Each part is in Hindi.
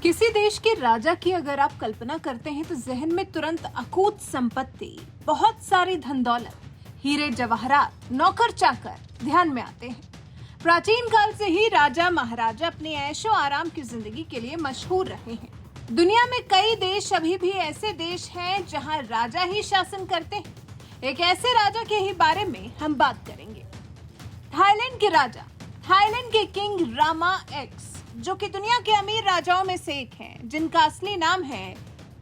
किसी देश के राजा की अगर आप कल्पना करते हैं तो जहन में तुरंत अकूत संपत्ति, बहुत सारी धन दौलत, हीरे जवाहरात, नौकर चाकर ध्यान में आते हैं। प्राचीन काल से ही राजा महाराजा अपने ऐशो आराम की जिंदगी के लिए मशहूर रहे हैं। दुनिया में कई देश अभी भी ऐसे देश हैं जहां राजा ही शासन करते हैं। एक ऐसे राजा के ही बारे में हम बात करेंगे। थाईलैंड के राजा, थाईलैंड के किंग रामा एक्स, जो कि दुनिया के अमीर राजाओं में से एक हैं, जिनका असली नाम है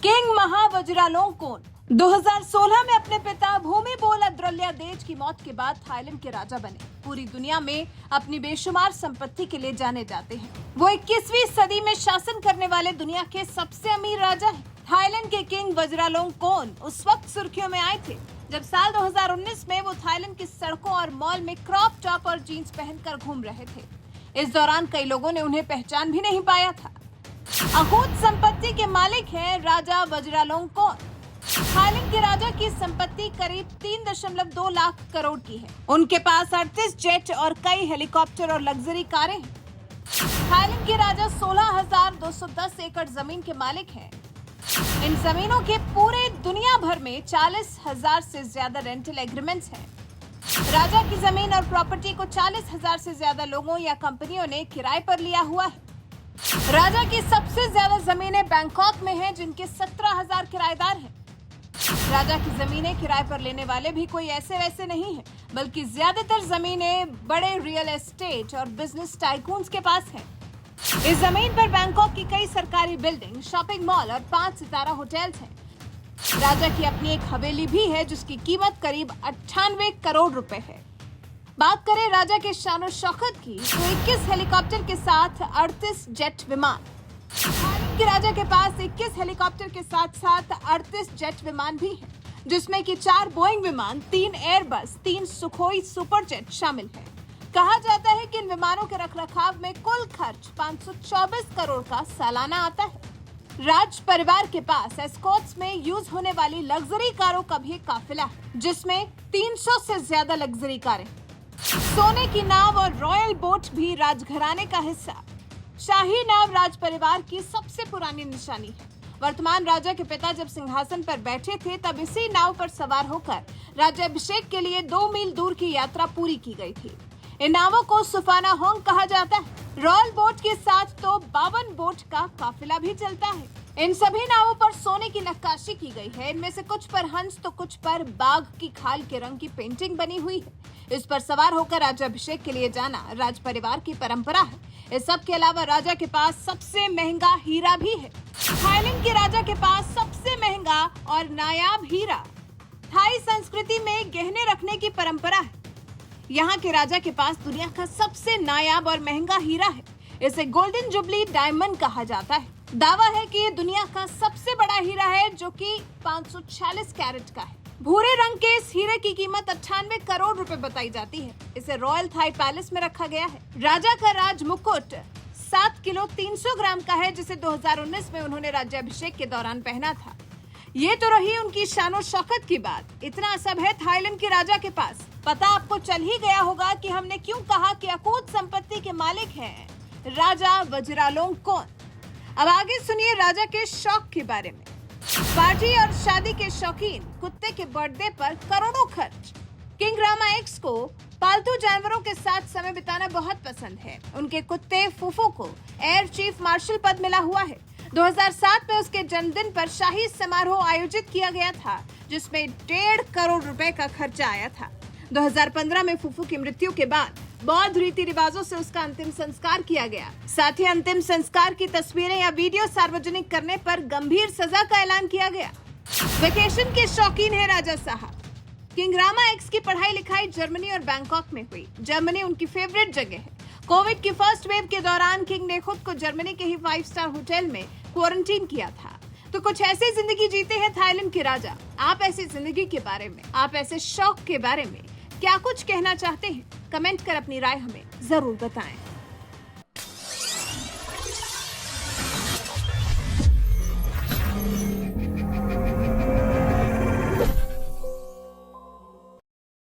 किंग महा वज्रालोंगकोर्न। 2016 में अपने पिता भूमिबोल अद्रल्यादेज की मौत के बाद थाईलैंड के राजा बने। पूरी दुनिया में अपनी बेशुमार संपत्ति के लिए जाने जाते हैं। वो 21वीं सदी में शासन करने वाले दुनिया के सबसे अमीर राजा हैं। थाईलैंड के किंग वज्रालोंगकोर्न उस वक्त सुर्खियों में आए थे जब साल 2019 में वो थाईलैंड की सड़कों और मॉल में क्रॉप टॉप और जीन्स पहनकर घूम रहे थे। इस दौरान कई लोगों ने उन्हें पहचान भी नहीं पाया था। अकूत संपत्ति के मालिक हैं राजा वज्रालोंगकोर्न। थाईलैंड के राजा की संपत्ति करीब 3.2 लाख करोड़ की है। उनके पास 38 जेट और कई हेलीकॉप्टर और लग्जरी कारें हैं। थाईलैंड के राजा 16,210 एकड़ जमीन के मालिक हैं। इन जमीनों के पूरे दुनिया भर में 40,000 से ज्यादा रेंटल एग्रीमेंट्स हैं। राजा की जमीन और प्रॉपर्टी को 40,000 से ज्यादा लोगों या कंपनियों ने किराए पर लिया हुआ है। राजा की सबसे ज्यादा जमीनें बैंकॉक में हैं, जिनके 17,000 किराएदार हैं। राजा की जमीनें किराए पर लेने वाले भी कोई ऐसे वैसे नहीं हैं, बल्कि ज्यादातर जमीनें बड़े रियल एस्टेट और बिजनेस टाइकून्स के पास हैं। इस जमीन पर बैंकॉक की कई सरकारी बिल्डिंग, शॉपिंग मॉल और 5 सितारा होटल्स हैं। राजा की अपनी एक हवेली भी है, जिसकी कीमत करीब 98 करोड़ रुपए है। बात करें राजा के शानो शौकत की, तो 21 हेलीकॉप्टर के साथ 38 जेट विमान। थाईलैंड के राजा के पास 21 हेलीकॉप्टर के साथ साथ 38 जेट विमान भी हैं, जिसमें कि 4 बोइंग विमान, 3 एयरबस, 3 सुखोई सुपर जेट शामिल है। कहा जाता है कि इन विमानों के रखरखाव में कुल खर्च 524 करोड़ का सालाना आता है। राज परिवार के पास एस्कॉर्ट्स में यूज होने वाली लग्जरी कारों का भी काफिला है, जिसमें 300 से ज्यादा लग्जरी कारें। सोने की नाव और रॉयल बोट भी राजघराने का हिस्सा। शाही नाव राज परिवार की सबसे पुरानी निशानी है। वर्तमान राजा के पिता जब सिंहासन पर बैठे थे, तब इसी नाव पर सवार होकर राज्याभिषेक के लिए 2 मील दूर की यात्रा पूरी की गई थी। इन नावों को सुफाना होंग कहा जाता है। रॉयल बोट के साथ तो 52 बोट का काफिला भी चलता है। इन सभी नावों पर सोने की नक्काशी की गई है। इनमें से कुछ पर हंस तो कुछ पर बाघ की खाल के रंग की पेंटिंग बनी हुई है। इस पर सवार होकर राज्याभिषेक के लिए जाना राज परिवार की परंपरा है। इस सब के अलावा राजा के पास सबसे महंगा हीरा भी है। थाईलैंड के राजा के पास सबसे महंगा और नायाब हीरा। थाई संस्कृति में गहने रखने की परंपरा है। यहाँ के राजा के पास दुनिया का सबसे नायाब और महंगा हीरा है। इसे गोल्डन जुबली डायमंड कहा जाता है। दावा है कि ये दुनिया का सबसे बड़ा हीरा है, जो कि 546 कैरेट का है। भूरे रंग के इस हीरे की कीमत 98 करोड़ रुपए बताई जाती है। इसे रॉयल थाई पैलेस में रखा गया है। राजा का राज मुकुट 7 किलो 300 ग्राम का है, जिसे 2019 में उन्होंने राज्याभिषेक के दौरान पहना था। ये तो रही उनकी शानो शौकत की बात। इतना सब है थाईलैंड के राजा के पास। पता आपको चल ही गया होगा कि हमने क्यों कहा कि अकूत संपत्ति के मालिक हैं राजा वज्रालोंगकोर्न। अब आगे सुनिए राजा के शौक के बारे में। पार्टी और शादी के शौकीन, कुत्ते के बर्थडे पर करोड़ों खर्च। किंग रामा एक्स को पालतू जानवरों के साथ समय बिताना बहुत पसंद है। उनके कुत्ते फूफू को एयर चीफ मार्शल पद मिला हुआ है। 2007 में उसके जन्मदिन पर शाही समारोह आयोजित किया गया था, जिसमें 1.5 करोड़ रुपए का खर्चा आया था। 2015 में फूफू की मृत्यु के बाद बौद्ध रीति रिवाजों से उसका अंतिम संस्कार किया गया। साथ ही अंतिम संस्कार की तस्वीरें या वीडियो सार्वजनिक करने पर गंभीर सजा का ऐलान किया गया। वेकेशन के शौकीन है राजा साहब। किंग रामा एक्स की पढ़ाई लिखाई जर्मनी और बैंकॉक में हुई। जर्मनी उनकी फेवरेट जगह है। कोविड की फर्स्ट वेव के दौरान किंग ने खुद को जर्मनी के ही 5 स्टार होटल में क्वारंटीन किया था। तो कुछ ऐसी जिंदगी जीते हैं थाईलैंड के राजा। आप ऐसी जिंदगी के बारे में, आप ऐसे शौक के बारे में क्या कुछ कहना चाहते हैं? कमेंट कर अपनी राय हमें जरूर बताएं।